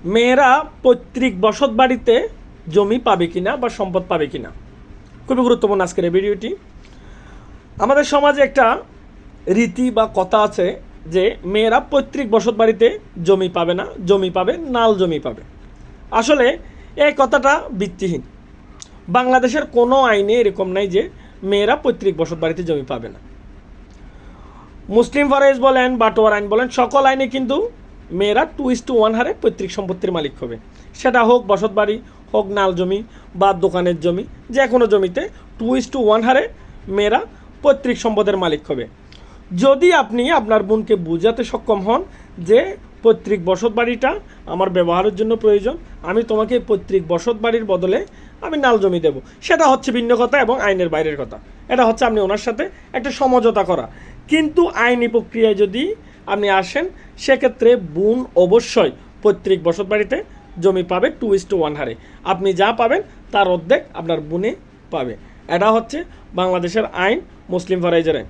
মেয়েরা পৈতৃক বসত বাড়িতে জমি পাবে কিনা বা সম্পদ পাবে কিনা, খুবই গুরুত্বপূর্ণ আজকের এই ভিডিওটি। আমাদের সমাজে একটা রীতি বা কথা আছে যে মেয়েরা পৈতৃক বসত বাড়িতে জমি পাবে না, জমি পাবে নাল জমি পাবে। আসলে এই কথাটা ভিত্তিহীন। বাংলাদেশের কোনো আইনে এরকম নাই যে মেয়েরা পৈতৃক বসত বাড়িতে জমি পাবে না। মুসলিম ফরজ বলেন, বাটোয়ার আইন বলেন, সকল আইনে কিন্তু মেয়েরা 2:1 হারে পৈতৃক সম্পত্তির মালিক হবে। সেটা হোক বসত বাড়ি, হোক নাল জমি বা দোকানের জমি, যে কোনো জমিতে 2:1 হারে মেয়েরা পৈতৃক সম্পদের মালিক হবে। যদি আপনি আপনার বোনকে বোঝাতে সক্ষম হন যে পৈতৃক বসত বাড়িটা আমার ব্যবহারের জন্য প্রয়োজন, আমি তোমাকে পৈতৃক বসত বাড়ির বদলে আমি নাল জমি দেব, সেটা হচ্ছে ভিন্ন কথা এবং আইনের বাইরের কথা। এটা হচ্ছে আপনি ওনার সাথে একটা সমঝোতা করা। কিন্তু আইনি প্রক্রিয়ায় যদি আপনি আসেন, সেক্ষেত্রে বোন অবশ্যই পৈতৃক বসত বাড়িতে জমি পাবে 2:1 হারে। আপনি যা পাবেন তার অর্ধেক আপনার বোনে পাবে। এটা হচ্ছে বাংলাদেশের আইন, মুসলিম ফরজের আইন।